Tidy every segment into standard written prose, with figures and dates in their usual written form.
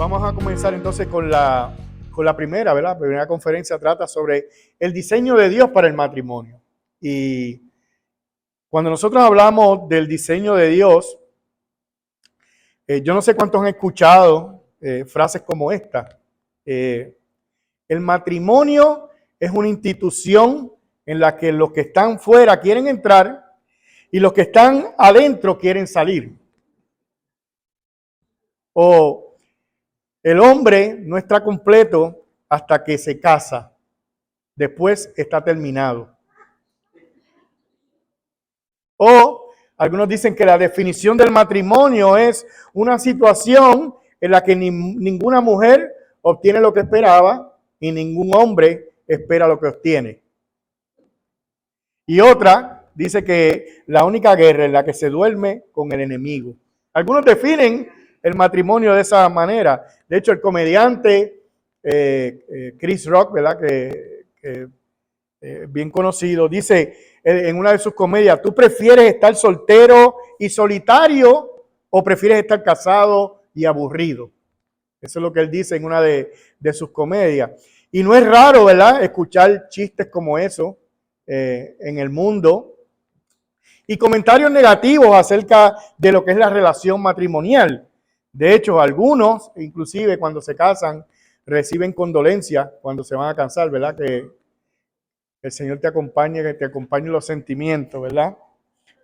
Vamos a comenzar entonces con la primera, ¿verdad? La primera conferencia trata sobre el diseño de Dios para el matrimonio. Y cuando nosotros hablamos del diseño de Dios, yo no sé cuántos han escuchado frases como esta. El matrimonio es una institución en la que los que están fuera quieren entrar y los que están adentro quieren salir. O el hombre no está completo hasta que se casa. Después está terminado. O algunos dicen que la definición del matrimonio es una situación en la que ninguna mujer obtiene lo que esperaba y ningún hombre espera lo que obtiene. Y otra dice que la única guerra es la que se duerme con el enemigo. Algunos definen el matrimonio de esa manera. De hecho, el comediante Chris Rock, ¿verdad? Que bien conocido, dice en una de sus comedias: ¿tú prefieres estar soltero y solitario o prefieres estar casado y aburrido? Eso es lo que él dice en una de sus comedias. Y no es raro, ¿verdad?, escuchar chistes como eso en el mundo y comentarios negativos acerca de lo que es la relación matrimonial. De hecho, algunos, inclusive cuando se casan, reciben condolencias cuando se van a casar, ¿verdad? Que el Señor te acompañe, que te acompañe los sentimientos, ¿verdad?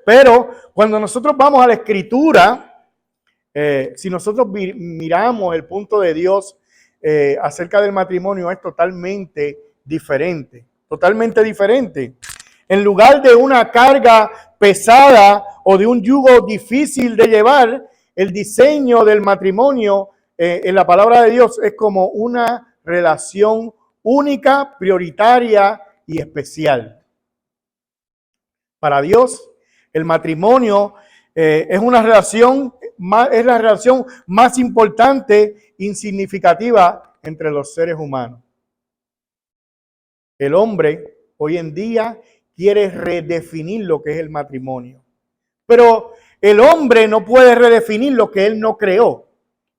Pero cuando nosotros vamos a la Escritura, si nosotros miramos el punto de Dios acerca del matrimonio, es totalmente diferente. Totalmente diferente. En lugar de una carga pesada o de un yugo difícil de llevar, el diseño del matrimonio en la palabra de Dios es como una relación única, prioritaria y especial. Para Dios, el matrimonio es una relación, es la relación más importante y significativa entre los seres humanos. El hombre hoy en día quiere redefinir lo que es el matrimonio, pero el hombre no puede redefinir lo que él no creó.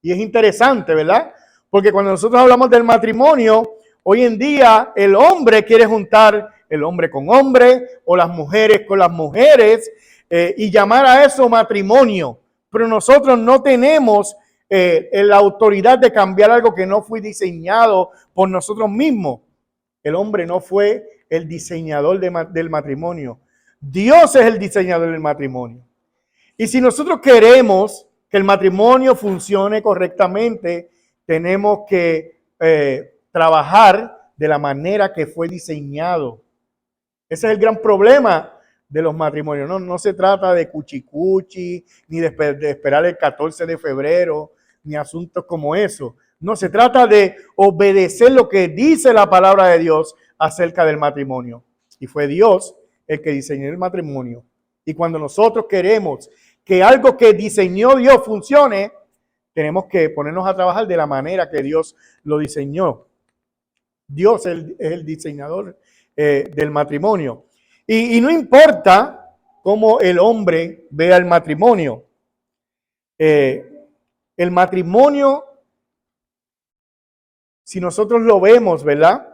Y es interesante, ¿verdad? Porque cuando nosotros hablamos del matrimonio, hoy en día el hombre quiere juntar el hombre con hombre o las mujeres con las mujeres y llamar a eso matrimonio. Pero nosotros no tenemos la autoridad de cambiar algo que no fue diseñado por nosotros mismos. El hombre no fue el diseñador del matrimonio. Dios es el diseñador del matrimonio. Y si nosotros queremos que el matrimonio funcione correctamente, tenemos que trabajar de la manera que fue diseñado. Ese es el gran problema de los matrimonios. No se trata de cuchicuchi, ni de esperar el 14 de febrero, ni asuntos como eso. No, se trata de obedecer lo que dice la palabra de Dios acerca del matrimonio. Y fue Dios el que diseñó el matrimonio. Y cuando nosotros queremos que algo que diseñó Dios funcione, tenemos que ponernos a trabajar de la manera que Dios lo diseñó. Dios es el diseñador del matrimonio. Y no importa cómo el hombre vea el matrimonio. El matrimonio, si nosotros lo vemos, ¿verdad?,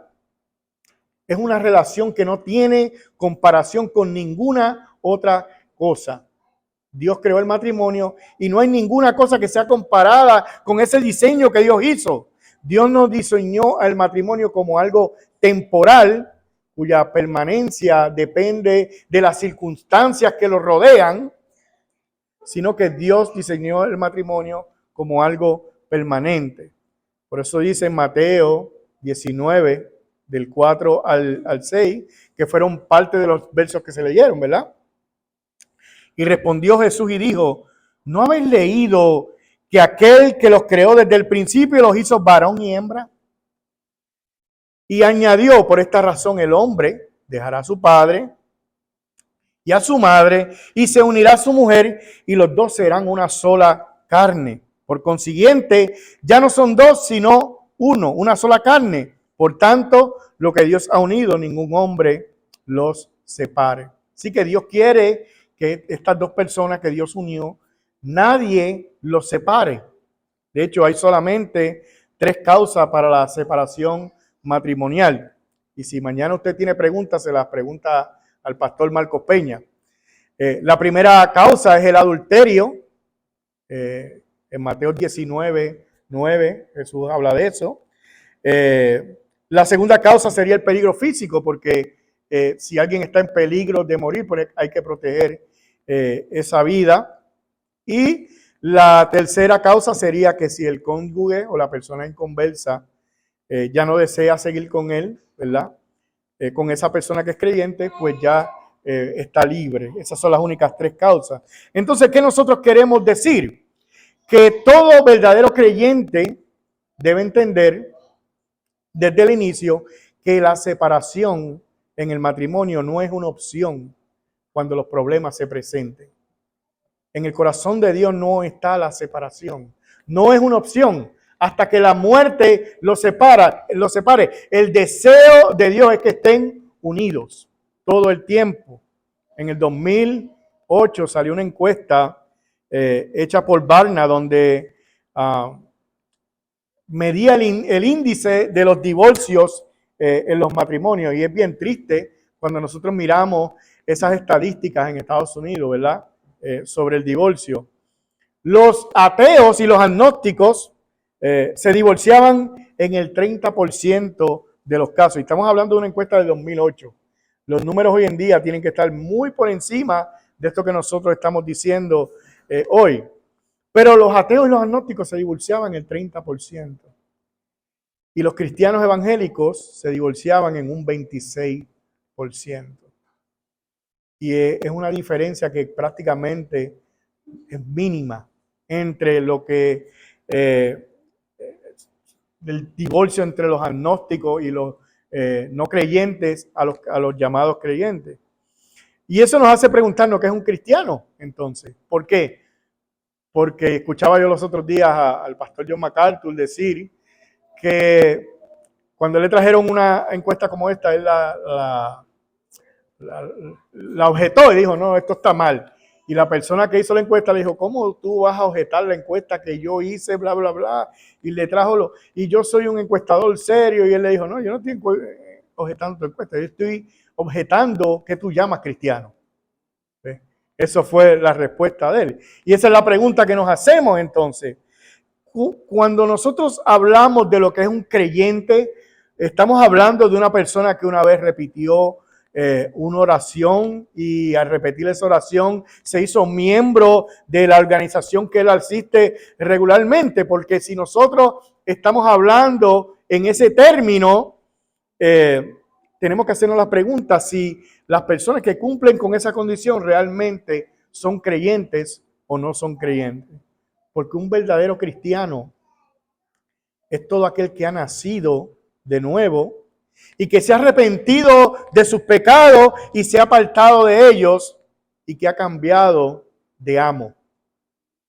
es una relación que no tiene comparación con ninguna otra cosa. Dios creó el matrimonio y no hay ninguna cosa que sea comparada con ese diseño que Dios hizo. Dios no diseñó al matrimonio como algo temporal, cuya permanencia depende de las circunstancias que lo rodean, sino que Dios diseñó el matrimonio como algo permanente. Por eso dice en Mateo 19, del 4 al 6, que fueron parte de los versos que se leyeron, ¿verdad? Y respondió Jesús y dijo: ¿no habéis leído que aquel que los creó desde el principio los hizo varón y hembra? Y añadió: por esta razón el hombre dejará a su padre y a su madre y se unirá a su mujer y los dos serán una sola carne. Por consiguiente, ya no son dos, sino uno, una sola carne. Por tanto, lo que Dios ha unido, ningún hombre los separe. Así que Dios quiere que estas dos personas que Dios unió, nadie los separe. De hecho, hay solamente 3 causas para la separación matrimonial. Y si mañana usted tiene preguntas, se las pregunta al pastor Marcos Peña. La primera causa es el adulterio. En Mateo 19:9 Jesús habla de eso. La segunda causa sería el peligro físico, porque si alguien está en peligro de morir, pues hay que proteger esa vida. Y la tercera causa sería que si el cónyuge o la persona en conversa ya no desea seguir con él, ¿verdad? Con esa persona que es creyente, pues ya está libre. Esas son las únicas 3 causas. Entonces, ¿qué nosotros queremos decir? Que todo verdadero creyente debe entender desde el inicio que la separación en el matrimonio no es una opción cuando los problemas se presenten. En el corazón de Dios no está la separación. No es una opción hasta que la muerte los separe. El deseo de Dios es que estén unidos todo el tiempo. En el 2008 salió una encuesta hecha por Barna donde medía el índice de los divorcios en los matrimonios, y es bien triste cuando nosotros miramos esas estadísticas en Estados Unidos, ¿verdad? Sobre el divorcio. Los ateos y los agnósticos se divorciaban en el 30% de los casos. Y estamos hablando de una encuesta del 2008. Los números hoy en día tienen que estar muy por encima de esto que nosotros estamos diciendo hoy. Pero los ateos y los agnósticos se divorciaban en el 30%. Y los cristianos evangélicos se divorciaban en un 26%. Y es una diferencia que prácticamente es mínima entre lo que el divorcio entre los agnósticos y los no creyentes a los llamados creyentes. Y eso nos hace preguntarnos qué es un cristiano, entonces. ¿Por qué? Porque escuchaba yo los otros días al pastor John MacArthur decir que cuando le trajeron una encuesta como esta, él la objetó y dijo, no, esto está mal. Y la persona que hizo la encuesta le dijo, ¿cómo tú vas a objetar la encuesta que yo hice, bla, bla, bla? Y le trajo y yo soy un encuestador serio. Y él le dijo, no, yo no estoy objetando tu encuesta, yo estoy objetando que tú llamas cristiano. ¿Ves? Eso fue la respuesta de él. Y esa es la pregunta que nos hacemos entonces. Cuando nosotros hablamos de lo que es un creyente, estamos hablando de una persona que una vez repitió una oración, y al repetir esa oración se hizo miembro de la organización que él asiste regularmente, porque si nosotros estamos hablando en ese término, tenemos que hacernos la pregunta si las personas que cumplen con esa condición realmente son creyentes o no son creyentes. Porque un verdadero cristiano es todo aquel que ha nacido de nuevo y que se ha arrepentido de sus pecados y se ha apartado de ellos y que ha cambiado de amo.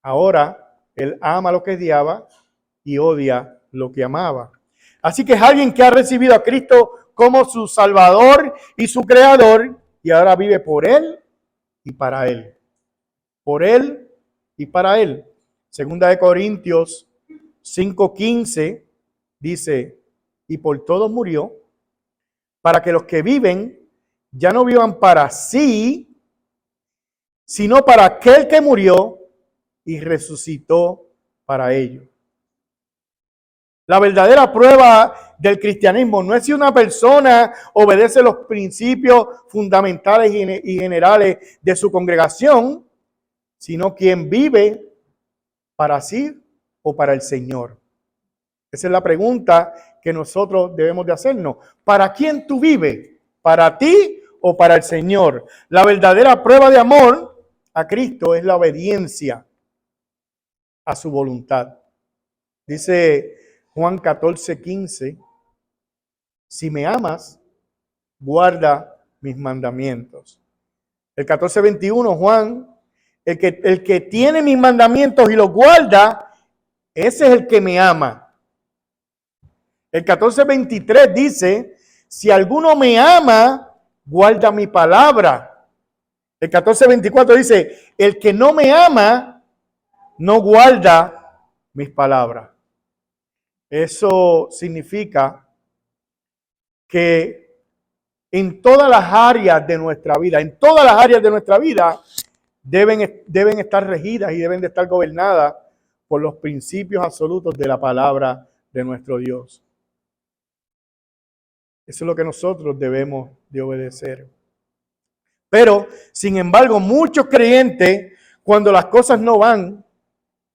Ahora, él ama lo que odiaba y odia lo que amaba. Así que es alguien que ha recibido a Cristo como su Salvador y su Creador, y ahora vive por Él y para Él. Por Él y para Él. Segunda de Corintios 5:15 dice, y por todos murió, para que los que viven ya no vivan para sí, sino para aquel que murió y resucitó para ellos. La verdadera prueba del cristianismo no es si una persona obedece los principios fundamentales y generales de su congregación, sino quien vive para sí o para el Señor. Esa es la pregunta que nosotros debemos de hacernos. ¿Para quién tú vives? ¿Para ti o para el Señor? La verdadera prueba de amor a Cristo es la obediencia a su voluntad. Dice Juan 14:15, si me amas, guarda mis mandamientos. El 14:21, Juan, el que tiene mis mandamientos y los guarda, ese es el que me ama. El 14:23 dice, si alguno me ama, guarda mi palabra. El 14:24 dice, el que no me ama, no guarda mis palabras. Eso significa que en todas las áreas de nuestra vida, deben estar regidas y deben de estar gobernadas por los principios absolutos de la palabra de nuestro Dios. Eso es lo que nosotros debemos de obedecer. Pero, sin embargo, muchos creyentes, cuando las cosas no van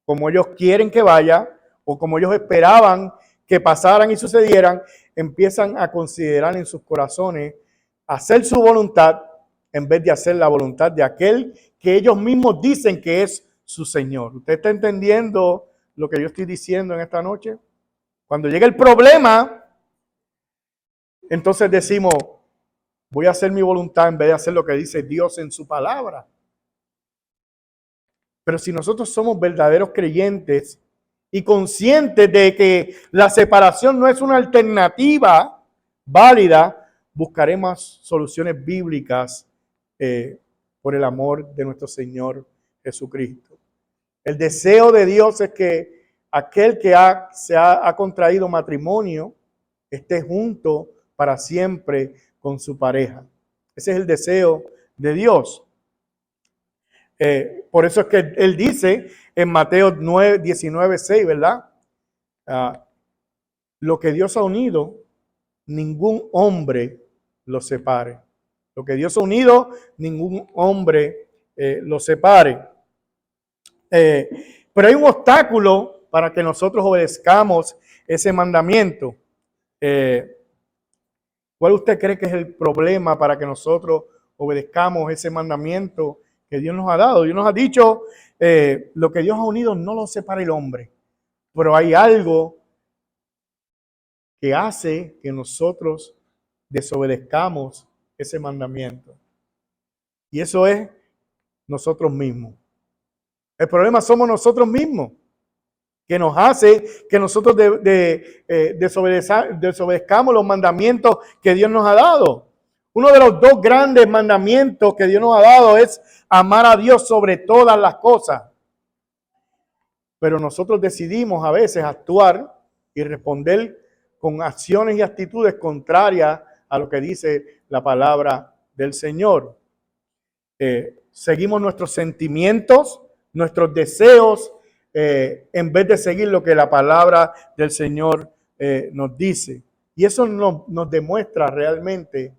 como ellos quieren que vaya o como ellos esperaban que pasaran y sucedieran, empiezan a considerar en sus corazones hacer su voluntad en vez de hacer la voluntad de aquel que ellos mismos dicen que es su Señor. ¿Usted está entendiendo lo que yo estoy diciendo en esta noche? Cuando llega el problema, entonces decimos, voy a hacer mi voluntad en vez de hacer lo que dice Dios en su palabra. Pero si nosotros somos verdaderos creyentes y conscientes de que la separación no es una alternativa válida, buscaremos soluciones bíblicas por el amor de nuestro Señor Jesucristo. El deseo de Dios es que aquel que se ha contraído matrimonio esté junto para siempre con su pareja. Ese es el deseo de Dios. Por eso es que él dice en Mateo 19:6, ¿verdad? Lo que Dios ha unido, ningún hombre lo separe. Lo que Dios ha unido, ningún hombre lo separe. Pero hay un obstáculo para que nosotros obedezcamos ese mandamiento. ¿Cuál usted cree que es el problema para que nosotros obedezcamos ese mandamiento que Dios nos ha dado? Dios nos ha dicho, lo que Dios ha unido no lo separa el hombre. Pero hay algo que hace que nosotros desobedezcamos ese mandamiento. Y eso es nosotros mismos. El problema somos nosotros mismos, que nos hace que nosotros desobedezcamos los mandamientos que Dios nos ha dado. Uno de los dos grandes mandamientos que Dios nos ha dado es amar a Dios sobre todas las cosas. Pero nosotros decidimos a veces actuar y responder con acciones y actitudes contrarias a lo que dice la palabra del Señor. Seguimos nuestros sentimientos, nuestros deseos, en vez de seguir lo que la palabra del Señor nos dice. Y eso nos demuestra realmente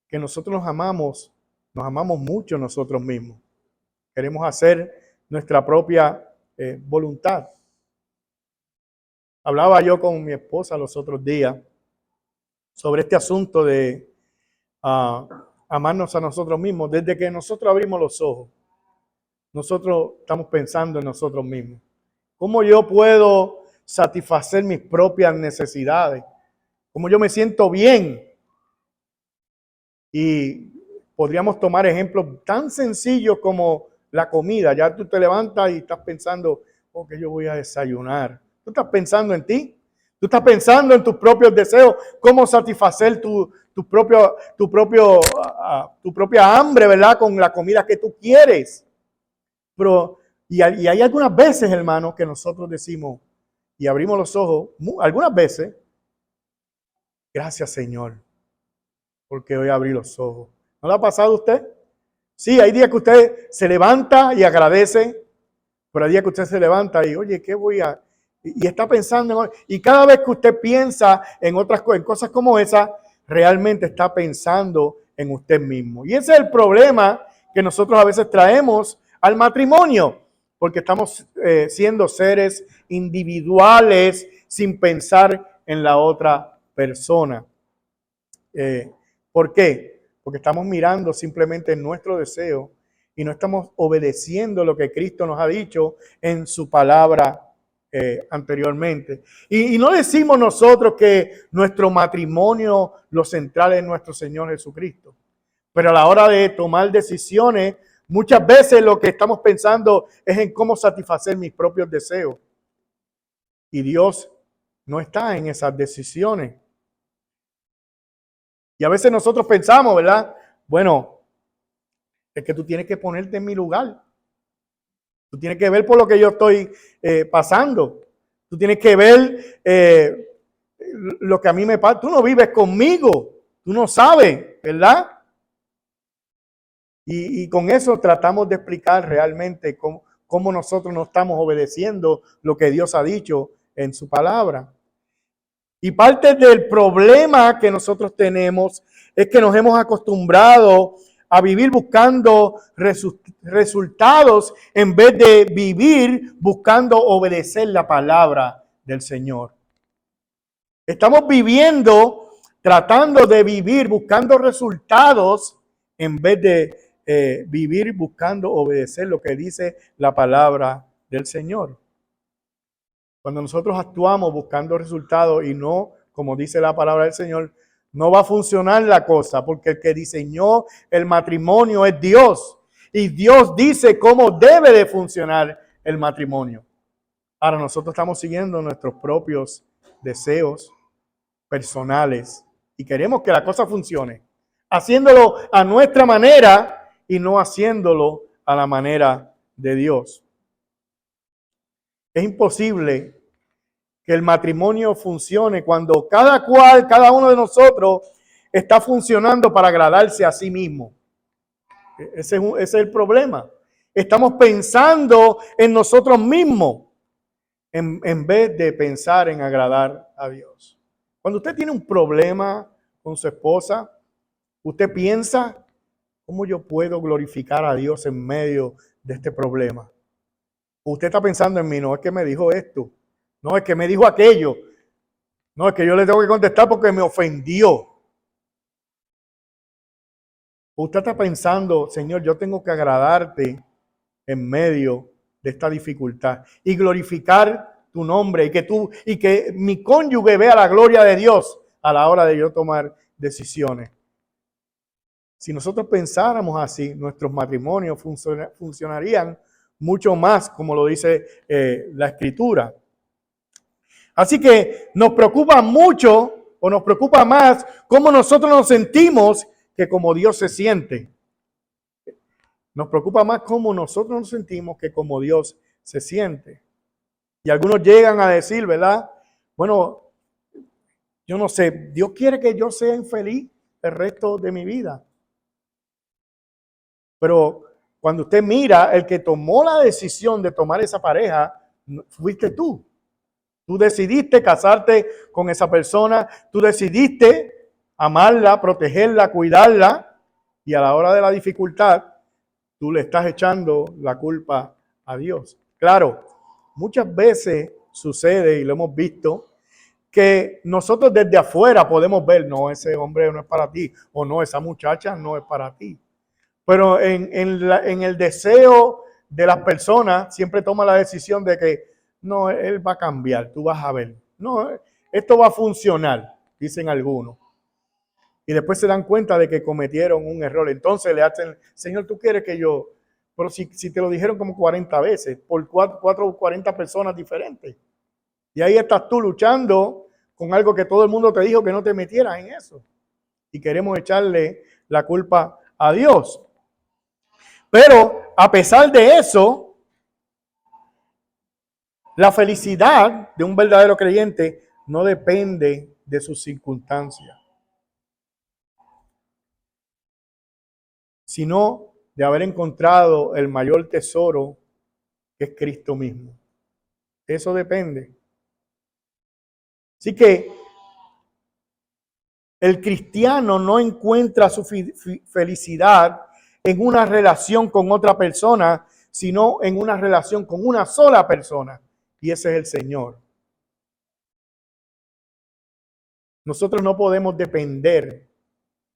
que nosotros nos amamos mucho nosotros mismos. Queremos hacer nuestra propia voluntad. Hablaba yo con mi esposa los otros días sobre este asunto de amarnos a nosotros mismos. Desde que nosotros abrimos los ojos, nosotros estamos pensando en nosotros mismos. ¿Cómo yo puedo satisfacer mis propias necesidades? ¿Cómo yo me siento bien? Y podríamos tomar ejemplos tan sencillos como la comida. Ya tú te levantas y estás pensando, oh, que yo voy a desayunar. Tú estás pensando en ti. Tú estás pensando en tus propios deseos, cómo satisfacer tu propia hambre, ¿verdad? Con la comida que tú quieres. Pero, y hay algunas veces, hermanos, que nosotros decimos y abrimos los ojos, algunas veces, gracias Señor, porque hoy abrí los ojos. ¿No le ha pasado a usted? Sí, hay días que usted se levanta y agradece, pero hay días que usted se levanta y, oye, ¿qué voy a...? Y está pensando, y cada vez que usted piensa en en cosas como esa, realmente está pensando en usted mismo. Y ese es el problema que nosotros a veces traemos al matrimonio, porque estamos siendo seres individuales sin pensar en la otra persona. ¿Por qué? Porque estamos mirando simplemente nuestro deseo y no estamos obedeciendo lo que Cristo nos ha dicho en su palabra anteriormente. Y no decimos nosotros que nuestro matrimonio, lo central es nuestro Señor Jesucristo. Pero a la hora de tomar decisiones, muchas veces lo que estamos pensando es en cómo satisfacer mis propios deseos. Y Dios no está en esas decisiones. Y a veces nosotros pensamos, ¿verdad? Bueno, es que tú tienes que ponerte en mi lugar. Tú tienes que ver por lo que yo estoy pasando. Tú tienes que ver lo que a mí me pasa. Tú no vives conmigo. Tú no sabes, ¿verdad? Y con eso tratamos de explicar realmente cómo nosotros no estamos obedeciendo lo que Dios ha dicho en su palabra. Y parte del problema que nosotros tenemos es que nos hemos acostumbrado a vivir buscando resultados en vez de vivir buscando obedecer la palabra del Señor. Estamos viviendo, tratando de vivir buscando resultados en vez de vivir buscando obedecer lo que dice la palabra del Señor. Cuando nosotros actuamos buscando resultados y no, como dice la palabra del Señor, no va a funcionar la cosa, porque el que diseñó el matrimonio es Dios. Y Dios dice cómo debe de funcionar el matrimonio. Ahora nosotros estamos siguiendo nuestros propios deseos personales y queremos que la cosa funcione, haciéndolo a nuestra manera y no haciéndolo a la manera de Dios. Es imposible que el matrimonio funcione cuando cada uno de nosotros está funcionando para agradarse a sí mismo. Ese es el problema. Estamos pensando en nosotros mismos en vez de pensar en agradar a Dios. Cuando usted tiene un problema con su esposa, usted piensa, ¿cómo yo puedo glorificar a Dios en medio de este problema? Usted está pensando en mí, no es que me dijo esto, no es que me dijo aquello, no es que yo le tengo que contestar porque me ofendió. Usted está pensando, Señor, yo tengo que agradarte en medio de esta dificultad y glorificar tu nombre y que mi cónyuge vea la gloria de Dios a la hora de yo tomar decisiones. Si nosotros pensáramos así, nuestros matrimonios funcionarían mucho más, como lo dice la Escritura. Así que nos preocupa mucho o nos preocupa más cómo nosotros nos sentimos que como Dios se siente. Nos preocupa más cómo nosotros nos sentimos que como Dios se siente. Y algunos llegan a decir, ¿verdad? Bueno, yo no sé, Dios quiere que yo sea infeliz el resto de mi vida. Pero cuando usted mira, el que tomó la decisión de tomar esa pareja, fuiste tú. Tú decidiste casarte con esa persona, tú decidiste amarla, protegerla, cuidarla, y a la hora de la dificultad, tú le estás echando la culpa a Dios. Claro, muchas veces sucede, y lo hemos visto, que nosotros desde afuera podemos ver, no, ese hombre no es para ti, o no, esa muchacha no es para ti. Pero en el deseo de las personas siempre toma la decisión de que no, él va a cambiar, tú vas a ver. No, esto va a funcionar, dicen algunos. Y después se dan cuenta de que cometieron un error. Entonces le hacen, Señor, tú quieres que yo... Pero si te lo dijeron como 40 veces, por 40 personas diferentes. Y ahí estás tú luchando con algo que todo el mundo te dijo que no te metieras en eso. Y queremos echarle la culpa a Dios. Pero a pesar de eso, la felicidad de un verdadero creyente no depende de sus circunstancias, sino de haber encontrado el mayor tesoro que es Cristo mismo. Eso depende. Así que el cristiano no encuentra su felicidad en una relación con otra persona, sino en una relación con una sola persona, y ese es el Señor. Nosotros no podemos depender,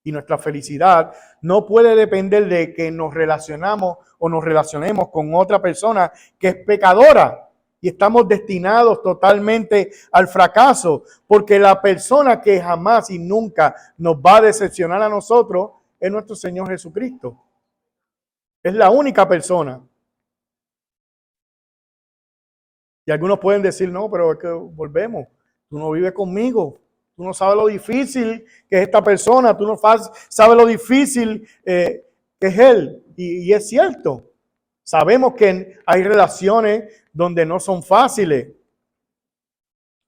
y nuestra felicidad no puede depender de que nos relacionamos o nos relacionemos con otra persona que es pecadora. Y estamos destinados totalmente al fracaso, porque la persona que jamás y nunca nos va a decepcionar a nosotros es nuestro Señor Jesucristo. Es la única persona. Y algunos pueden decir, no, pero es que volvemos. Tú no vives conmigo. Tú no sabes lo difícil que es esta persona. Tú no sabes lo difícil que es él. Y es cierto. Sabemos que hay relaciones donde no son fáciles,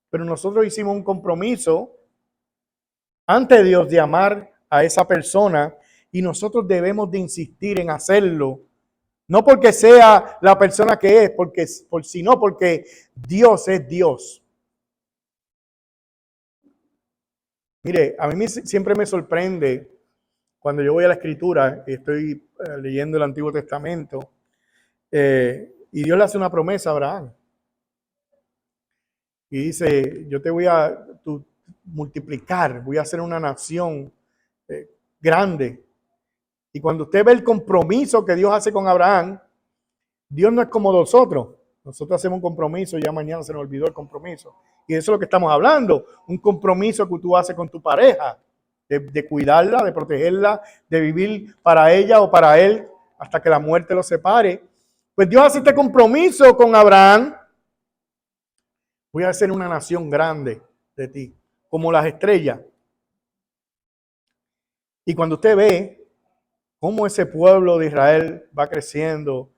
pero nosotros hicimos un compromiso ante Dios de amar a esa persona y nosotros debemos de insistir en hacerlo. No porque sea la persona que es, sino porque Dios es Dios. Mire, a mí siempre me sorprende cuando yo voy a la Escritura y estoy leyendo el Antiguo Testamento y Dios le hace una promesa a Abraham. Y dice, yo te voy a multiplicar, voy a hacer una nación grande. Y cuando usted ve el compromiso que Dios hace con Abraham, Dios no es como nosotros. Nosotros hacemos un compromiso y ya mañana se nos olvidó el compromiso. Y eso es lo que estamos hablando. Un compromiso que tú haces con tu pareja. De cuidarla, de protegerla, de vivir para ella o para él hasta que la muerte los separe. Pues Dios hace este compromiso con Abraham. Voy a hacer una nación grande de ti, como las estrellas. Y cuando usted ve cómo ese pueblo de Israel va creciendo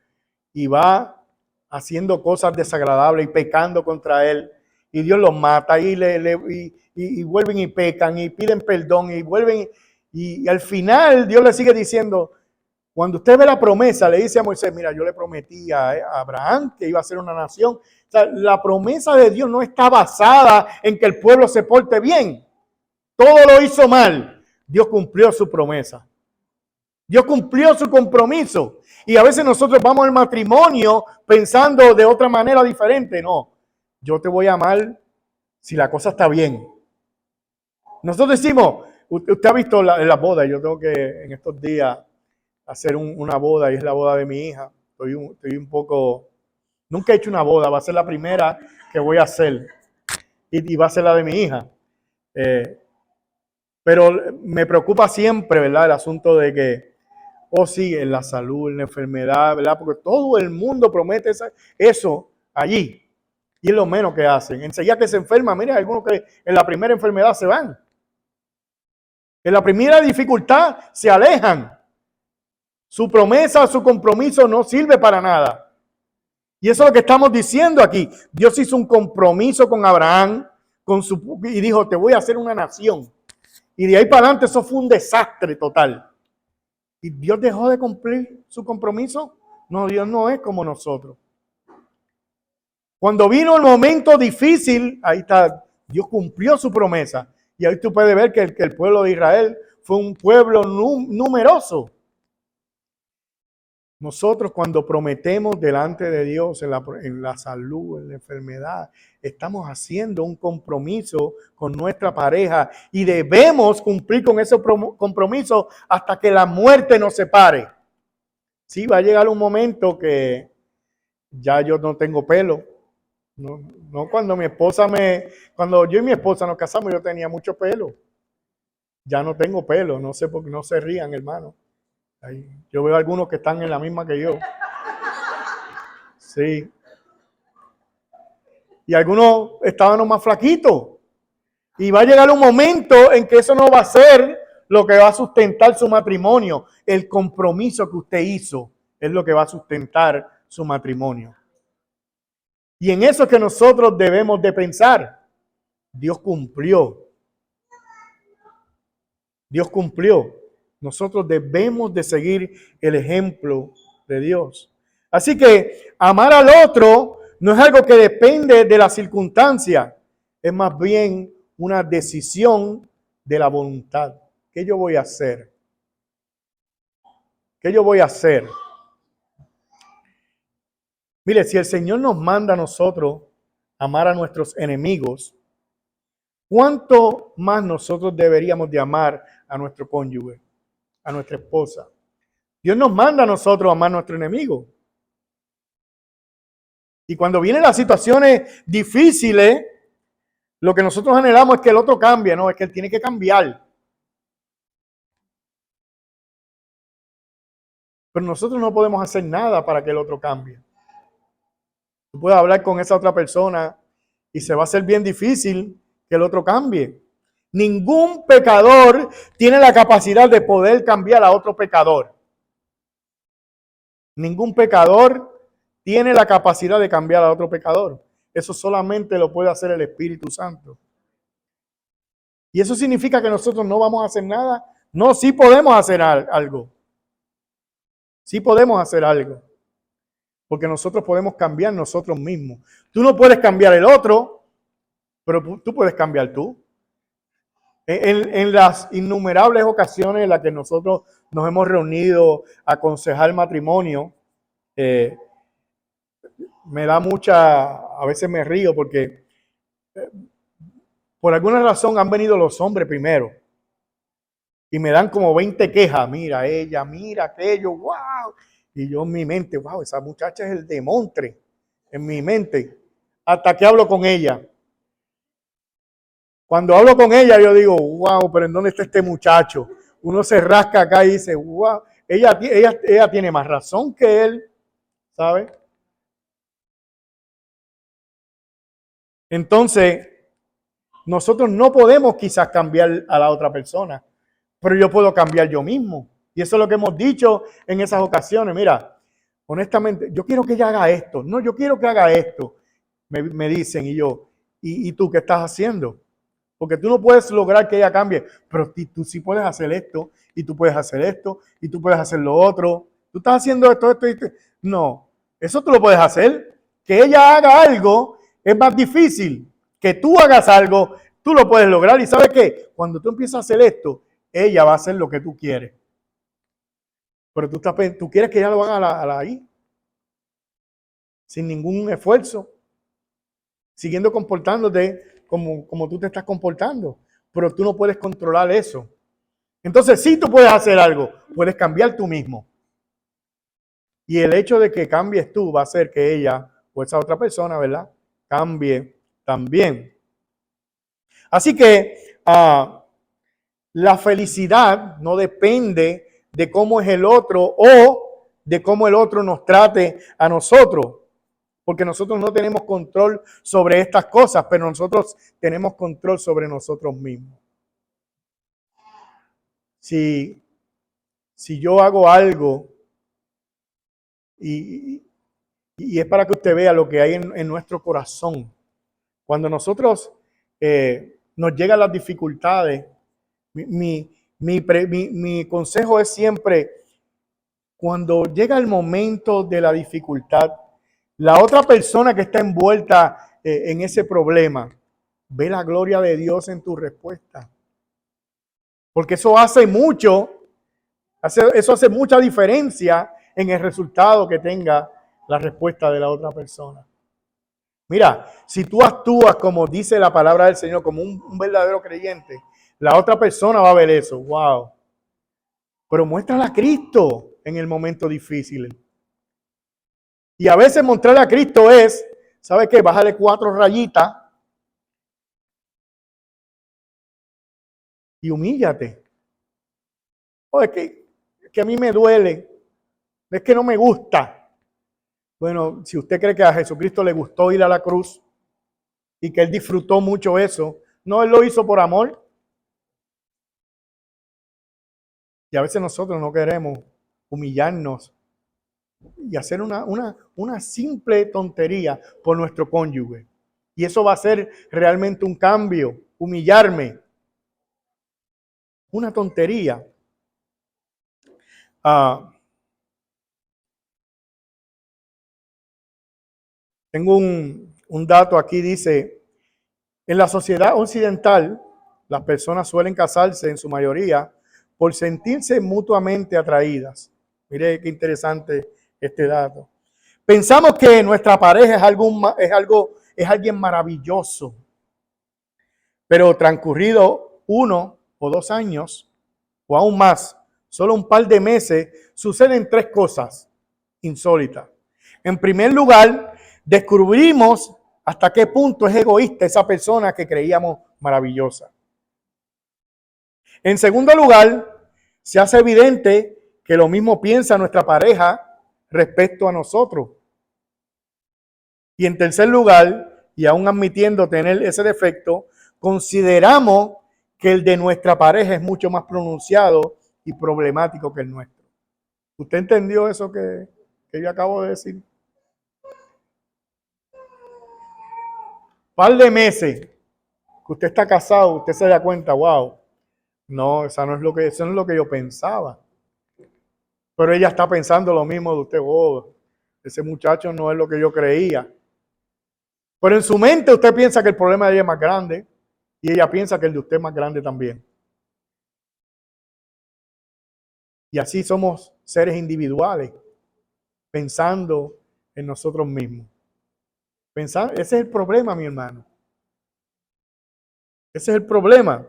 y va haciendo cosas desagradables y pecando contra él, y Dios los mata y vuelven y pecan y piden perdón y vuelven y al final Dios le sigue diciendo, cuando usted ve la promesa, le dice a Moisés, mira, yo le prometí a Abraham que iba a ser una nación. O sea, la promesa de Dios no está basada en que el pueblo se porte bien. Todo lo hizo mal. Dios cumplió su promesa. Dios cumplió su compromiso. Y a veces nosotros vamos al matrimonio pensando de otra manera diferente. No, yo te voy a amar si la cosa está bien. Nosotros decimos, usted ha visto en la boda, yo tengo que en estos días hacer una boda y es la boda de mi hija. Estoy un poco, nunca he hecho una boda, va a ser la primera que voy a hacer y va a ser la de mi hija. Pero me preocupa siempre, ¿verdad? El asunto de que, sí, en la salud, en la enfermedad, ¿verdad? Porque todo el mundo promete eso allí y es lo menos que hacen. Enseguida que se enferma, mira, algunos que en la primera enfermedad se van. En la primera dificultad se alejan. Su promesa, su compromiso no sirve para nada. Y eso es lo que estamos diciendo aquí. Dios hizo un compromiso con Abraham y dijo, te voy a hacer una nación. Y de ahí para adelante eso fue un desastre total. ¿Y Dios dejó de cumplir su compromiso? No, Dios no es como nosotros. Cuando vino el momento difícil, ahí está, Dios cumplió su promesa. Y ahí tú puedes ver que el pueblo de Israel fue un pueblo numeroso. Nosotros cuando prometemos delante de Dios en la salud, en la enfermedad, estamos haciendo un compromiso con nuestra pareja y debemos cumplir con ese compromiso hasta que la muerte nos separe. Sí, va a llegar un momento que ya yo no tengo pelo. No cuando yo y mi esposa nos casamos yo tenía mucho pelo. Ya no tengo pelo, no sé por qué no se rían, hermano. Yo veo algunos que están en la misma que yo. Sí. Y algunos estaban más flaquitos. Y va a llegar un momento en que eso no va a ser lo que va a sustentar su matrimonio. El compromiso que usted hizo es lo que va a sustentar su matrimonio. Y en eso es que nosotros debemos de pensar. Dios cumplió. Dios cumplió. Nosotros debemos de seguir el ejemplo de Dios. Así que amar al otro no es algo que depende de la circunstancia, es más bien una decisión de la voluntad. ¿Qué yo voy a hacer? ¿Qué yo voy a hacer? Mire, si el Señor nos manda a nosotros amar a nuestros enemigos, ¿cuánto más nosotros deberíamos de amar a nuestro cónyuge, a nuestra esposa? Dios nos manda a nosotros amar a nuestro enemigo. Y cuando vienen las situaciones difíciles, lo que nosotros anhelamos es que el otro cambie, no, es que él tiene que cambiar. Pero nosotros no podemos hacer nada para que el otro cambie. Tú puedes hablar con esa otra persona y se va a hacer bien difícil que el otro cambie. Ningún pecador tiene la capacidad de poder cambiar a otro pecador. Ningún pecador tiene la capacidad de cambiar a otro pecador. Eso solamente lo puede hacer el Espíritu Santo. ¿Y eso significa que nosotros no vamos a hacer nada? No, sí podemos hacer algo. Sí podemos hacer algo. Porque nosotros podemos cambiar nosotros mismos. Tú no puedes cambiar el otro, pero tú puedes cambiar tú. En las innumerables ocasiones en las que nosotros nos hemos reunido a aconsejar matrimonio, me da a veces me río porque por alguna razón han venido los hombres primero y me dan como 20 quejas. Mira ella, mira aquello, wow. Y yo en mi mente, wow, esa muchacha es el demontre. En mi mente, hasta que hablo con ella. Cuando hablo con ella, yo digo, wow, pero ¿en dónde está este muchacho? Uno se rasca acá y dice, wow, ella tiene más razón que él, ¿sabe? Entonces, nosotros no podemos quizás cambiar a la otra persona, pero yo puedo cambiar yo mismo. Y eso es lo que hemos dicho en esas ocasiones. Mira, honestamente, yo quiero que ella haga esto. No, yo quiero que haga esto. Me dicen y yo, ¿y tú qué estás haciendo? Porque tú no puedes lograr que ella cambie, pero tú sí puedes hacer esto, y tú puedes hacer esto, y tú puedes hacer lo otro. Tú estás haciendo esto, esto. No, eso tú lo puedes hacer. Que ella haga algo es más difícil. Que tú hagas algo, tú lo puedes lograr. ¿Y sabes qué? Cuando tú empiezas a hacer esto, ella va a hacer lo que tú quieres. Pero tú quieres que ella lo haga ahí, sin ningún esfuerzo, siguiendo comportándote como tú te estás comportando. Pero tú no puedes controlar eso. Entonces, sí tú puedes hacer algo, puedes cambiar tú mismo. Y el hecho de que cambies tú va a hacer que ella o esa otra persona, ¿verdad?, cambie también. Así que la felicidad no depende de cómo es el otro o de cómo el otro nos trate a nosotros. Porque nosotros no tenemos control sobre estas cosas, pero nosotros tenemos control sobre nosotros mismos. Si yo hago algo y es para que usted vea lo que hay en nuestro corazón. Cuando nosotros nos llegan las dificultades, mi consejo es siempre, cuando llega el momento de la dificultad, la otra persona que está envuelta en ese problema, ve la gloria de Dios en tu respuesta. Porque eso hace eso hace mucha diferencia en el resultado que tenga la respuesta de la otra persona. Mira, si tú actúas como dice la palabra del Señor, como un verdadero creyente, la otra persona va a ver eso. Wow. Pero muéstrale a Cristo en el momento difícil. Y a veces mostrarle a Cristo es, ¿sabe qué? Bájale 4 rayitas y humíllate. Oh, es que a mí me duele. Es que no me gusta. Bueno, si usted cree que a Jesucristo le gustó ir a la cruz y que Él disfrutó mucho eso, no, Él lo hizo por amor. Y a veces nosotros no queremos humillarnos y hacer una simple tontería por nuestro cónyuge. Y eso va a ser realmente un cambio, humillarme. Una tontería. Tengo un dato aquí, dice, en la sociedad occidental, las personas suelen casarse en su mayoría por sentirse mutuamente atraídas. Mire qué interesante este dato. Pensamos que nuestra pareja es alguien maravilloso, pero transcurrido 1 o 2 años, o aún más, solo un par de meses, suceden 3 cosas insólitas. En primer lugar, descubrimos hasta qué punto es egoísta esa persona que creíamos maravillosa. En segundo lugar, se hace evidente que lo mismo piensa nuestra pareja respecto a nosotros. Y en tercer lugar, y aún admitiendo tener ese defecto, consideramos que el de nuestra pareja es mucho más pronunciado y problemático que el nuestro. ¿Usted entendió eso que que yo acabo de decir. Par de meses que usted está casado, usted se da cuenta, wow, no, eso no es lo que yo pensaba. Pero ella está pensando lo mismo de usted, oh, ese muchacho no es lo que yo creía. Pero en su mente usted piensa que el problema de ella es más grande y ella piensa que el de usted es más grande también. Y así somos seres individuales, pensando en nosotros mismos. Ese es el problema, mi hermano. Ese es el problema.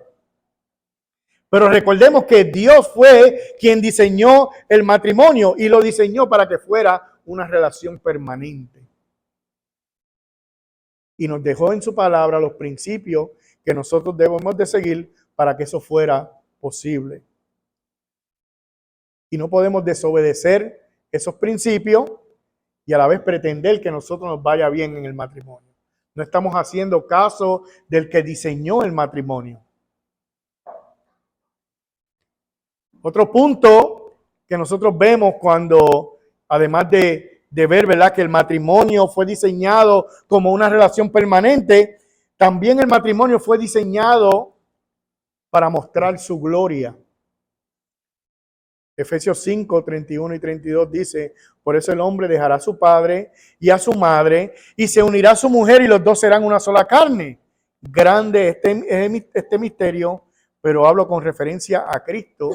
Pero recordemos que Dios fue quien diseñó el matrimonio y lo diseñó para que fuera una relación permanente. Y nos dejó en su palabra los principios que nosotros debemos de seguir para que eso fuera posible. Y no podemos desobedecer esos principios y a la vez pretender que a nosotros nos vaya bien en el matrimonio. No estamos haciendo caso del que diseñó el matrimonio. Otro punto que nosotros vemos cuando, además de ver, ¿verdad?, que el matrimonio fue diseñado como una relación permanente, también el matrimonio fue diseñado para mostrar su gloria. Efesios 5, 31 y 32 dice, por eso el hombre dejará a su padre y a su madre y se unirá a su mujer y los dos serán una sola carne. Grande este misterio, pero hablo con referencia a Cristo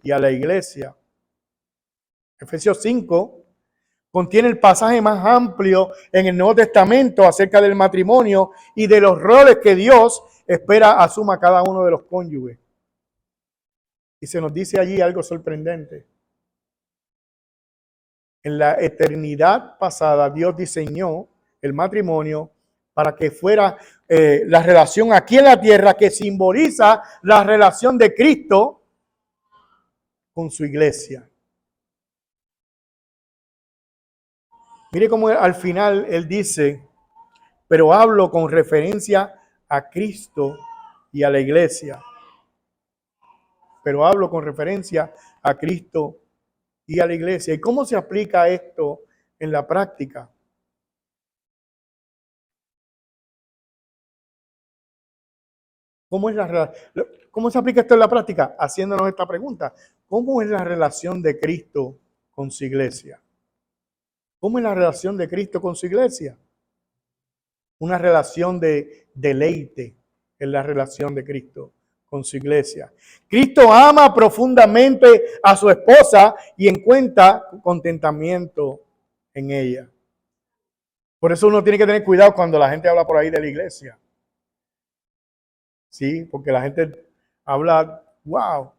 y a la iglesia. Efesios 5 contiene el pasaje más amplio en el Nuevo Testamento acerca del matrimonio y de los roles que Dios espera asuma cada uno de los cónyuges. Y se nos dice allí algo sorprendente. En la eternidad pasada, Dios diseñó el matrimonio para que fuera la relación aquí en la tierra que simboliza la relación de Cristo con su iglesia. Mire cómo al final él dice, pero hablo con referencia a Cristo y a la iglesia. Pero hablo con referencia a Cristo y a la iglesia. ¿Y cómo se aplica esto en la práctica? ¿Cómo se aplica esto en la práctica? Haciéndonos esta pregunta. ¿Cómo es la relación de Cristo con su iglesia? ¿Cómo es la relación de Cristo con su iglesia? Una relación de deleite es la relación de Cristo con su iglesia. Cristo ama profundamente a su esposa y encuentra contentamiento en ella. Por eso uno tiene que tener cuidado cuando la gente habla por ahí de la iglesia. Sí, porque la gente habla, wow,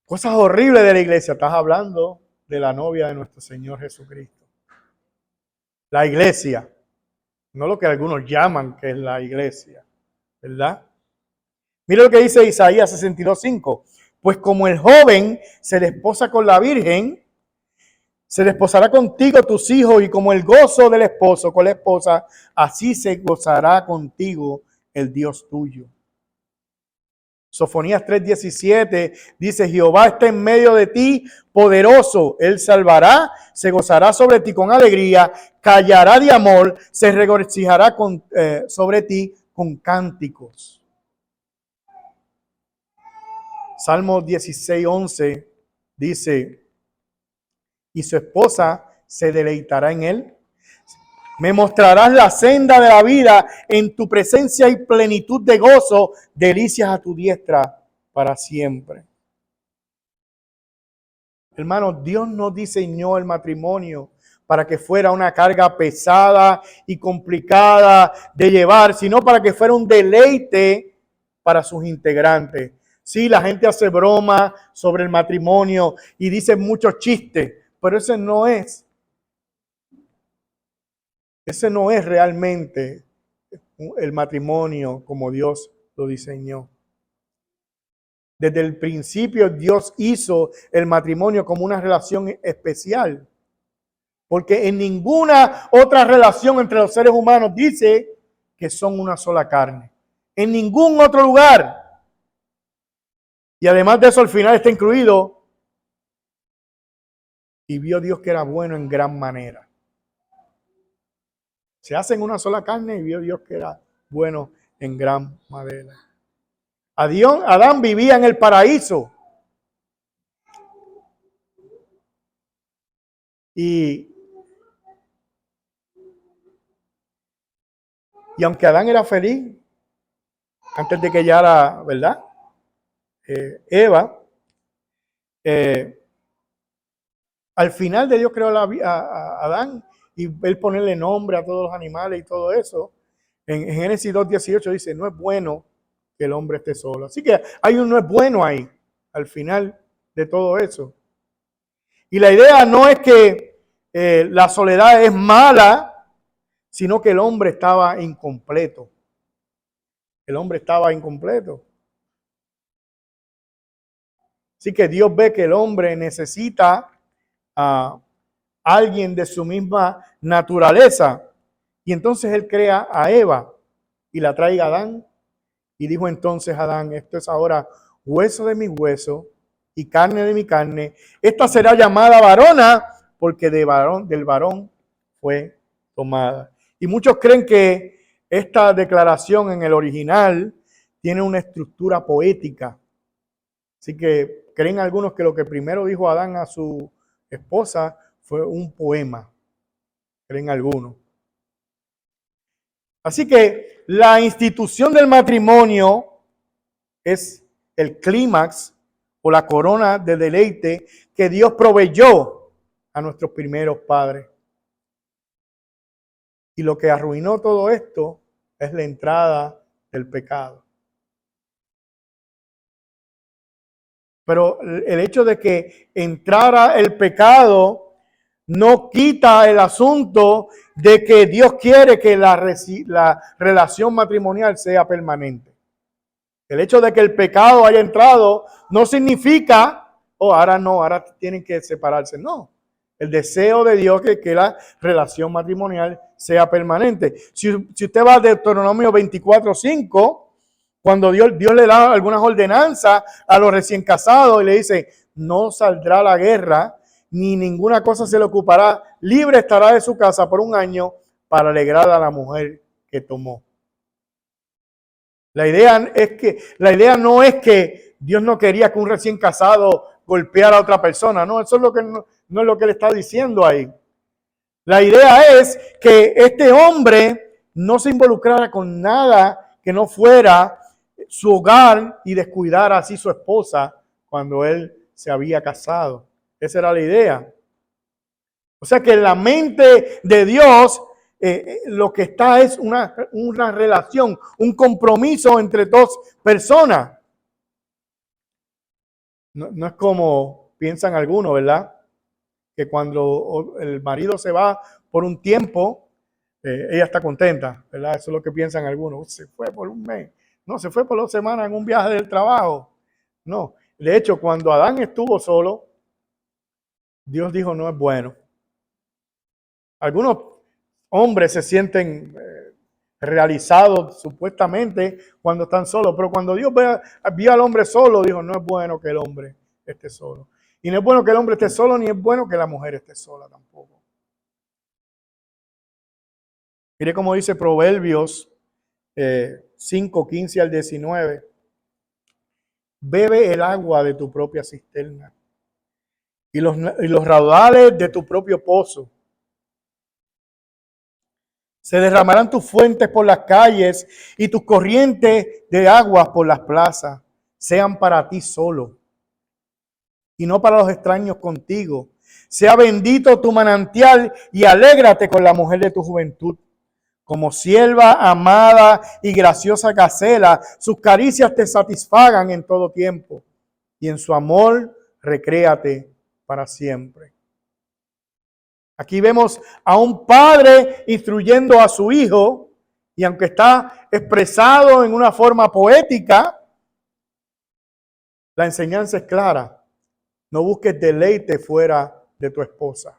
cosas horribles de la iglesia. Estás hablando de la novia de nuestro Señor Jesucristo. La iglesia, no lo que algunos llaman que es la iglesia, ¿verdad? Mira lo que dice Isaías 62:5. Pues como el joven se desposa con la virgen, se desposará contigo tus hijos, y como el gozo del esposo con la esposa, así se gozará contigo el Dios tuyo. Sofonías 3:17 dice, Jehová está en medio de ti, poderoso, él salvará, se gozará sobre ti con alegría, callará de amor, se regocijará sobre ti con cánticos. Salmo 16:11 dice, y su esposa se deleitará en él. Me mostrarás la senda de la vida, en tu presencia y plenitud de gozo, delicias a tu diestra para siempre. Hermanos, Dios no diseñó el matrimonio para que fuera una carga pesada y complicada de llevar, sino para que fuera un deleite para sus integrantes. Sí, la gente hace broma sobre el matrimonio y dice muchos chistes, pero ese no es realmente el matrimonio como Dios lo diseñó. Desde el principio Dios hizo el matrimonio como una relación especial, porque en ninguna otra relación entre los seres humanos dice que son una sola carne. En ningún otro lugar. Y además de eso, al final está incluido y vio Dios que era bueno en gran manera. Se hacen una sola carne y vio Dios que era bueno en gran manera. Adán vivía en el paraíso. Y aunque Adán era feliz, antes de que ya era, ¿verdad? Eva, al final de Dios creó a Adán y él ponerle nombre a todos los animales y todo eso. En Génesis 2:18 dice, no es bueno que el hombre esté solo. Así que hay un no es bueno ahí, al final de todo eso. Y la idea no es que la soledad es mala, sino que el hombre estaba incompleto. El hombre estaba incompleto. Así que Dios ve que el hombre necesita a alguien de su misma naturaleza. Y entonces él crea a Eva y la trae a Adán. Y dijo entonces Adán, esto es ahora hueso de mi hueso y carne de mi carne. Esta será llamada varona porque del varón fue tomada. Y muchos creen que esta declaración en el original tiene una estructura poética. Así que creen algunos que lo que primero dijo Adán a su esposa fue un poema. Creen algunos. Así que la institución del matrimonio es el clímax o la corona de deleite que Dios proveyó a nuestros primeros padres. Y lo que arruinó todo esto es la entrada del pecado. Pero el hecho de que entrara el pecado no quita el asunto de que Dios quiere que la relación matrimonial sea permanente. El hecho de que el pecado haya entrado no significa, ahora tienen que separarse. No, el deseo de Dios es que la relación matrimonial sea permanente. Si usted va a Deuteronomio 24:5, cuando Dios le da algunas ordenanzas a los recién casados y le dice, no saldrá a la guerra, ni ninguna cosa se le ocupará, libre estará de su casa por un año para alegrar a la mujer que tomó. La idea no es que Dios no quería que un recién casado golpeara a otra persona, no, eso es lo que no es lo que le está diciendo ahí. La idea es que este hombre no se involucrara con nada que no fuera su hogar y descuidar así su esposa cuando él se había casado. Esa era la idea. O sea que en la mente de Dios lo que está es una relación, un compromiso entre dos personas. No es como piensan algunos, ¿verdad? Que cuando el marido se va por un tiempo, ella está contenta, ¿verdad? Eso es lo que piensan algunos. Se fue por un mes. No, se fue por 2 semanas en un viaje del trabajo. No, de hecho, cuando Adán estuvo solo, Dios dijo, no es bueno. Algunos hombres se sienten realizados supuestamente cuando están solos, pero cuando Dios vio al hombre solo, dijo, no es bueno que el hombre esté solo. Y no es bueno que el hombre esté solo, ni es bueno que la mujer esté sola tampoco. Mire cómo dice Proverbios 5:15 al 19. Bebe el agua de tu propia cisterna y los raudales de tu propio pozo. Se derramarán tus fuentes por las calles y tus corrientes de aguas por las plazas. Sean para ti solo y no para los extraños contigo. Sea bendito tu manantial y alégrate con la mujer de tu juventud. Como sierva amada y graciosa gacela, sus caricias te satisfagan en todo tiempo y en su amor recréate para siempre. Aquí vemos a un padre instruyendo a su hijo, y aunque está expresado en una forma poética, la enseñanza es clara. No busques deleite fuera de tu esposa.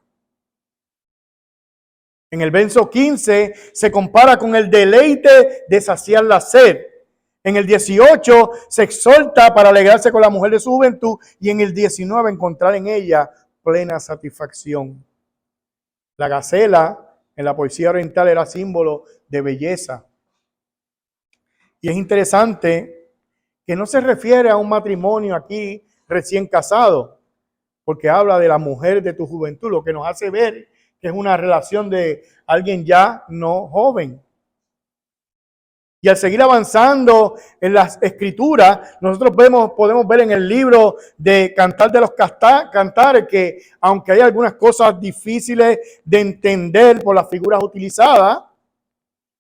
En el verso 15 se compara con el deleite de saciar la sed. En el 18 se exhorta para alegrarse con la mujer de su juventud y en el 19 encontrar en ella plena satisfacción. La gacela en la poesía oriental era símbolo de belleza. Y es interesante que no se refiere a un matrimonio aquí recién casado, porque habla de la mujer de tu juventud, lo que nos hace ver que es una relación de alguien ya no joven. Y al seguir avanzando en las escrituras, nosotros podemos ver en el libro de Cantar de los Cantares que aunque hay algunas cosas difíciles de entender por las figuras utilizadas,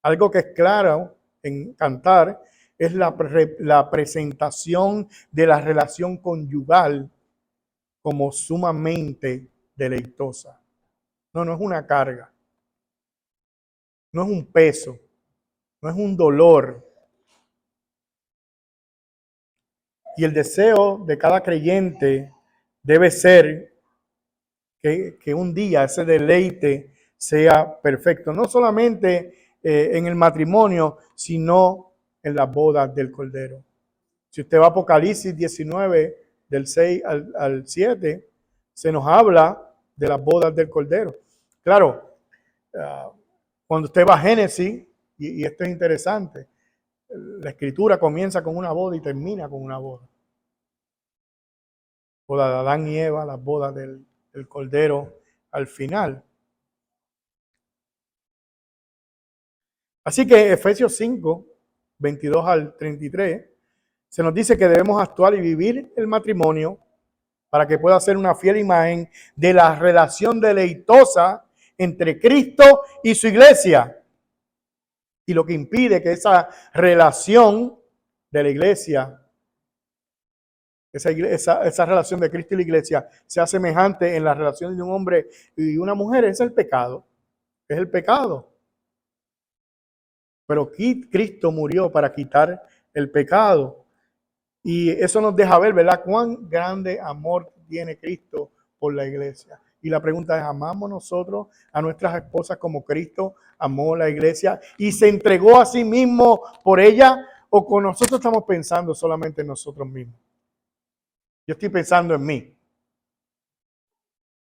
algo que es claro en Cantar es la presentación de la relación conyugal como sumamente deleitosa. No es una carga, no es un peso, no es un dolor. Y el deseo de cada creyente debe ser que un día ese deleite sea perfecto, no solamente en el matrimonio, sino en las bodas del Cordero. Si usted va a Apocalipsis 19, del 6 al 7, se nos habla de las bodas del Cordero. Claro, cuando usted va a Génesis, y esto es interesante, la escritura comienza con una boda y termina con una boda. Boda de Adán y Eva, las bodas del Cordero al final. Así que Efesios 5, 22 al 33, se nos dice que debemos actuar y vivir el matrimonio para que pueda ser una fiel imagen de la relación deleitosa entre Cristo y su iglesia. Y lo que impide que esa relación de la iglesia, esa relación de Cristo y la iglesia sea semejante en la relación de un hombre y una mujer, es el pecado. Es el pecado. Pero Cristo murió para quitar el pecado. Y eso nos deja ver, ¿verdad?, cuán grande amor tiene Cristo por la iglesia. Y la pregunta es, ¿amamos nosotros a nuestras esposas como Cristo amó la iglesia y se entregó a sí mismo por ella? ¿O con nosotros estamos pensando solamente en nosotros mismos? Yo estoy pensando en mí.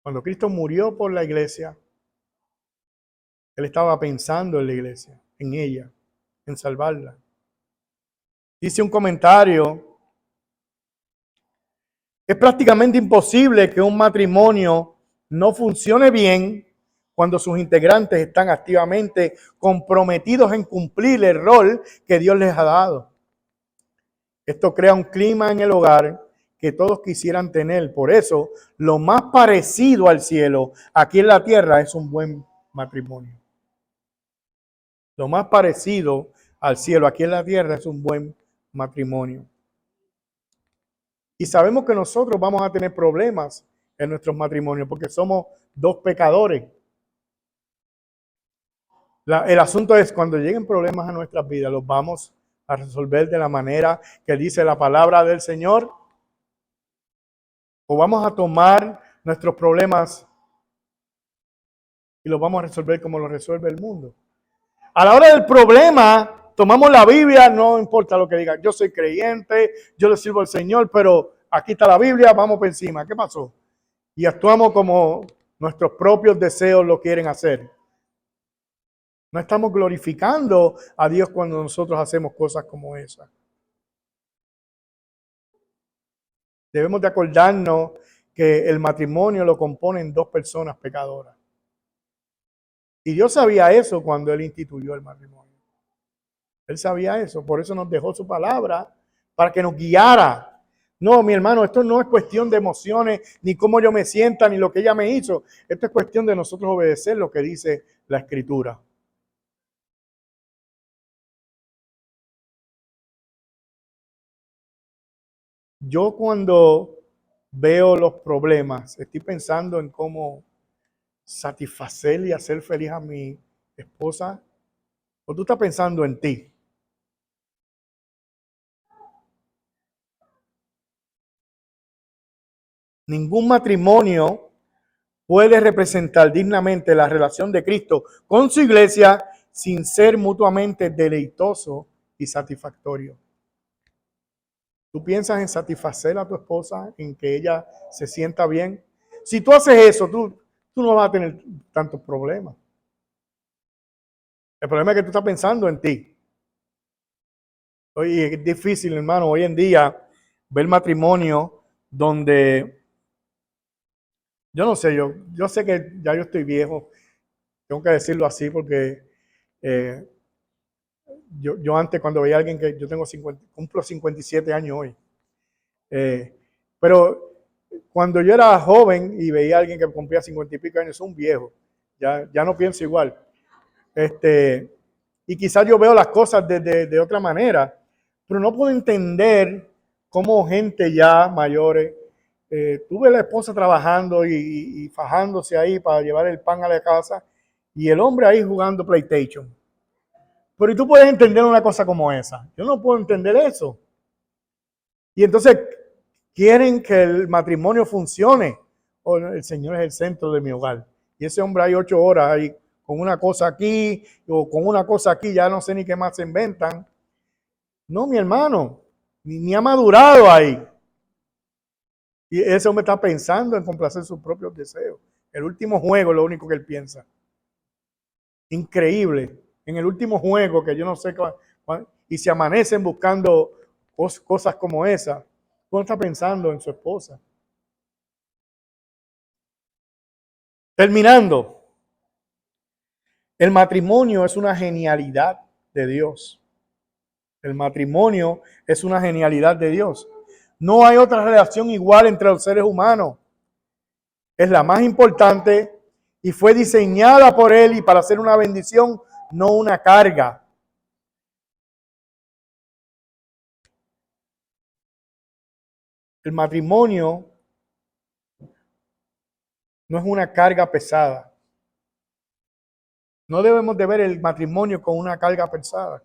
Cuando Cristo murió por la iglesia, Él estaba pensando en la iglesia, en ella, en salvarla. Dice un comentario: es prácticamente imposible que un matrimonio no funcione bien cuando sus integrantes están activamente comprometidos en cumplir el rol que Dios les ha dado. Esto crea un clima en el hogar que todos quisieran tener. Por eso, lo más parecido al cielo aquí en la tierra es un buen matrimonio. Lo más parecido al cielo aquí en la tierra es un buen matrimonio. Y sabemos que nosotros vamos a tener problemas en nuestros matrimonios porque somos dos pecadores. El asunto es, cuando lleguen problemas a nuestras vidas, los vamos a resolver de la manera que dice la palabra del Señor, o vamos a tomar nuestros problemas y los vamos a resolver como lo resuelve el mundo. A la hora del problema, tomamos la Biblia, no importa lo que diga, yo soy creyente, yo le sirvo al Señor, pero aquí está la Biblia, vamos por encima. ¿Qué pasó? Y actuamos como nuestros propios deseos lo quieren hacer. No estamos glorificando a Dios cuando nosotros hacemos cosas como esas. Debemos de acordarnos que el matrimonio lo componen dos personas pecadoras. Y Dios sabía eso cuando Él instituyó el matrimonio. Él sabía eso, por eso nos dejó su palabra, para que nos guiara. No, mi hermano, esto no es cuestión de emociones, ni cómo yo me sienta, ni lo que ella me hizo. Esto es cuestión de nosotros obedecer lo que dice la Escritura. Yo cuando veo los problemas, estoy pensando en cómo satisfacer y hacer feliz a mi esposa, o tú estás pensando en ti. Ningún matrimonio puede representar dignamente la relación de Cristo con su iglesia sin ser mutuamente deleitoso y satisfactorio. ¿Tú piensas en satisfacer a tu esposa, en que ella se sienta bien? Si tú haces eso, tú no vas a tener tantos problemas. El problema es que tú estás pensando en ti. Oye, es difícil, hermano, hoy en día ver matrimonio donde, yo no sé, yo sé que ya yo estoy viejo, tengo que decirlo así porque eh, yo antes cuando veía a alguien que yo tengo 50, cumplo 57 años hoy, pero cuando yo era joven y veía a alguien que cumplía 50 y pico años, es un viejo, ya no pienso igual. Y quizás yo veo las cosas de otra manera, pero no puedo entender cómo gente ya mayores, tuve la esposa trabajando y fajándose ahí para llevar el pan a la casa y el hombre ahí jugando PlayStation. Pero ¿y tú puedes entender una cosa como esa? Yo no puedo entender eso. Y entonces quieren que el matrimonio funcione. Oh, el Señor es el centro de mi hogar. Y ese hombre hay 8 horas ahí con una cosa aquí o con una cosa aquí, ya no sé ni qué más se inventan. No, mi hermano, ni ha madurado ahí. Y ese hombre está pensando en complacer sus propios deseos. El último juego es lo único que él piensa. Increíble. En el último juego, que yo no sé y se amanecen buscando cosas como esa, uno está pensando en su esposa. Terminando, el matrimonio es una genialidad de Dios. El matrimonio es una genialidad de Dios. No hay otra relación igual entre los seres humanos. Es la más importante y fue diseñada por Él y para ser una bendición, no una carga. El matrimonio no es una carga pesada. No debemos de ver el matrimonio como una carga pesada.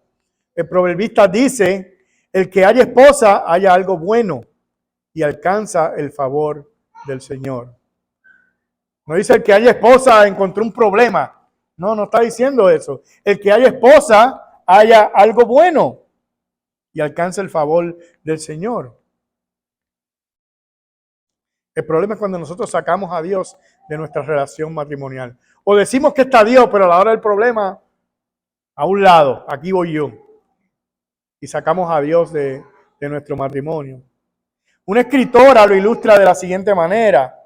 El proverbista dice, el que haya esposa haya algo bueno y alcanza el favor del Señor. No dice el que haya esposa encontró un problema. No, no está diciendo eso. El que haya esposa haya algo bueno y alcanza el favor del Señor. El problema es cuando nosotros sacamos a Dios de nuestra relación matrimonial. O decimos que está Dios, pero a la hora del problema, a un lado, aquí voy yo. Y sacamos a Dios de nuestro matrimonio. Una escritora lo ilustra de la siguiente manera.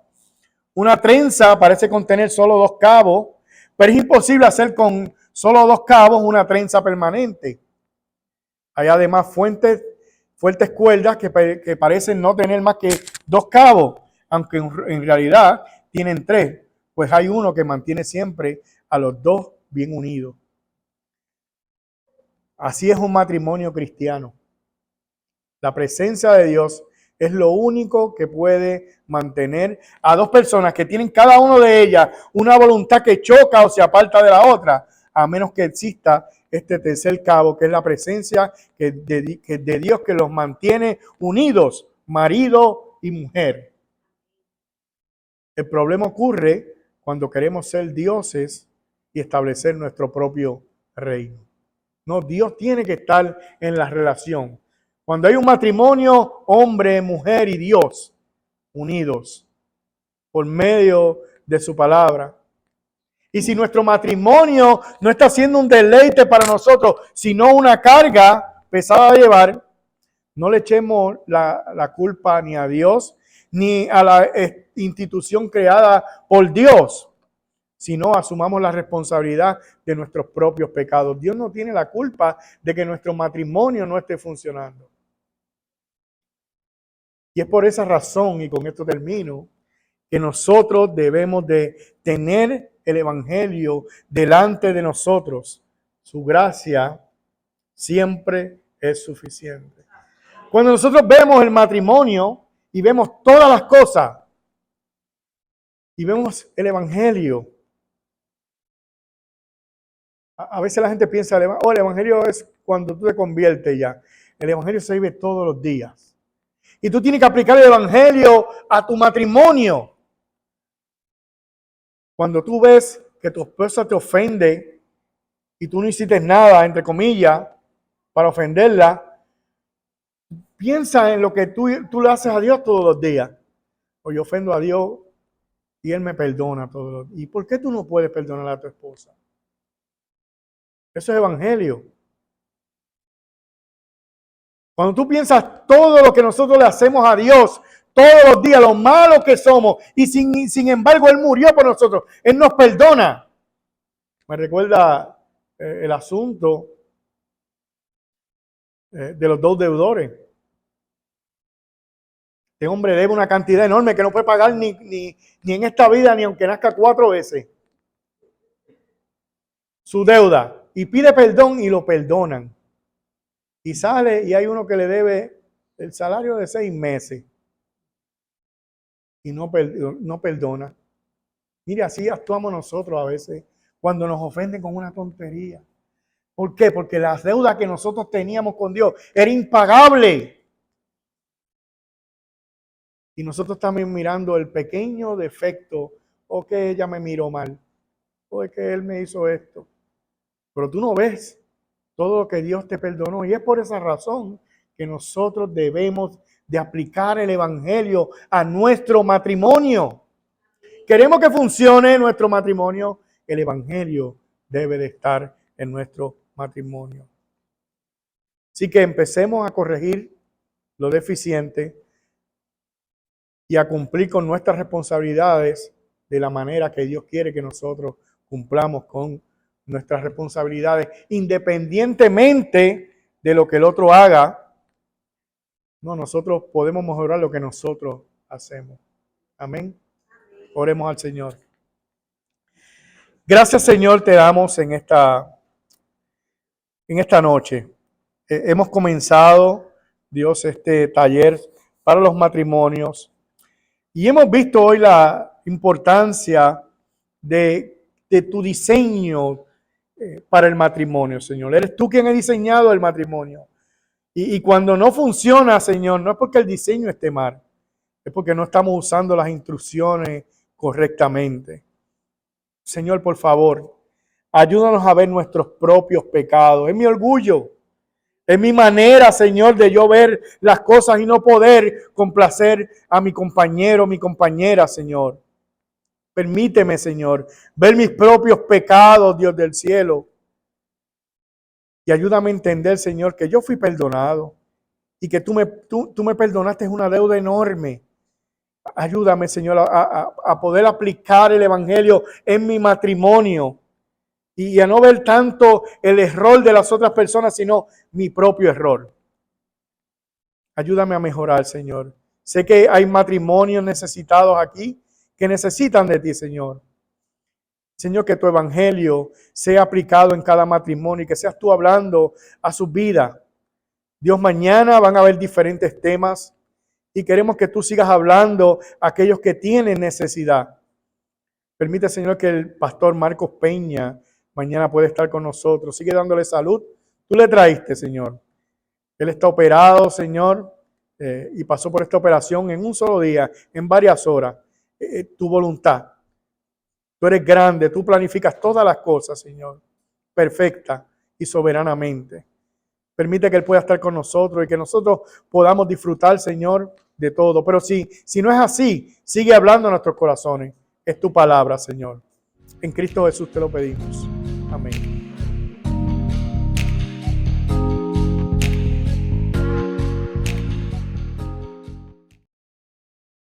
Una trenza parece contener solo 2 cabos, pero es imposible hacer con solo 2 cabos una trenza permanente. Hay además fuertes cuerdas que parecen no tener más que 2 cabos, aunque en realidad tienen 3, pues hay uno que mantiene siempre a los 2 bien unidos. Así es un matrimonio cristiano. La presencia de Dios es lo único que puede mantener a 2 personas que tienen cada uno de ellas una voluntad que choca o se aparta de la otra, a menos que exista este tercer cabo, que es la presencia de Dios que los mantiene unidos, marido y mujer. El problema ocurre cuando queremos ser dioses y establecer nuestro propio reino. No, Dios tiene que estar en la relación. Cuando hay un matrimonio, hombre, mujer y Dios unidos por medio de su palabra. Y si nuestro matrimonio no está siendo un deleite para nosotros, sino una carga pesada de llevar, no le echemos la culpa ni a Dios, ni a la institución creada por Dios, sino asumamos la responsabilidad de nuestros propios pecados. Dios no tiene la culpa de que nuestro matrimonio no esté funcionando. Y es por esa razón, y con esto termino, que nosotros debemos de tener el Evangelio delante de nosotros. Su gracia siempre es suficiente. Cuando nosotros vemos el matrimonio y vemos todas las cosas y vemos el Evangelio, a veces la gente piensa, el Evangelio es cuando tú te conviertes ya. El Evangelio se vive todos los días. Y tú tienes que aplicar el Evangelio a tu matrimonio. Cuando tú ves que tu esposa te ofende y tú no hiciste nada, entre comillas, para ofenderla, piensa en lo que tú le haces a Dios todos los días. O yo ofendo a Dios y Él me perdona todos los días. ¿Y por qué tú no puedes perdonar a tu esposa? Eso es evangelio. Cuando tú piensas todo lo que nosotros le hacemos a Dios todos los días, lo malos que somos, y sin embargo Él murió por nosotros, Él nos perdona. Me recuerda el asunto de los dos deudores. Este hombre debe una cantidad enorme que no puede pagar ni en esta vida, ni aunque nazca 4 veces su deuda. Y pide perdón y lo perdonan. Y sale y hay uno que le debe el salario de 6 meses. Y no perdona. Mire, así actuamos nosotros a veces cuando nos ofenden con una tontería. ¿Por qué? Porque la deuda que nosotros teníamos con Dios era impagable. Y nosotros también mirando el pequeño defecto, o que ella me miró mal, o es que él me hizo esto. Pero tú no ves todo lo que Dios te perdonó. Y es por esa razón que nosotros debemos de aplicar el evangelio a nuestro matrimonio. Queremos que funcione nuestro matrimonio, el evangelio debe de estar en nuestro matrimonio. Así que empecemos a corregir lo deficiente y a cumplir con nuestras responsabilidades de la manera que Dios quiere que nosotros cumplamos con nuestras responsabilidades, independientemente de lo que el otro haga. No, nosotros podemos mejorar lo que nosotros hacemos. Amén. Oremos al Señor. Gracias, Señor, te damos en esta noche. Hemos comenzado, Dios, este taller para los matrimonios y hemos visto hoy la importancia de tu diseño para el matrimonio, Señor. Eres tú quien ha diseñado el matrimonio. Y cuando no funciona, Señor, no es porque el diseño esté mal, es porque no estamos usando las instrucciones correctamente. Señor, por favor, ayúdanos a ver nuestros propios pecados. Es mi orgullo, es mi manera, Señor, de yo ver las cosas y no poder complacer a mi compañero, mi compañera, Señor. Permíteme, Señor, ver mis propios pecados, Dios del cielo. Y ayúdame a entender, Señor, que yo fui perdonado y que tú me perdonaste una deuda enorme. Ayúdame, Señor, a poder aplicar el evangelio en mi matrimonio y a no ver tanto el error de las otras personas, sino mi propio error. Ayúdame a mejorar, Señor. Sé que hay matrimonios necesitados aquí que necesitan de ti, Señor. Señor, que tu evangelio sea aplicado en cada matrimonio y que seas tú hablando a su vida. Dios, mañana van a haber diferentes temas y queremos que tú sigas hablando a aquellos que tienen necesidad. Permite, Señor, que el pastor Marcos Peña mañana pueda estar con nosotros. Sigue dándole salud. Tú le traíste, Señor. Él está operado, Señor, y pasó por esta operación en un solo día, en varias horas. Tu voluntad. Tú eres grande, tú planificas todas las cosas, Señor, perfecta y soberanamente. Permite que Él pueda estar con nosotros y que nosotros podamos disfrutar, Señor, de todo. Pero si no es así, sigue hablando a nuestros corazones. Es tu palabra, Señor. En Cristo Jesús te lo pedimos. Amén.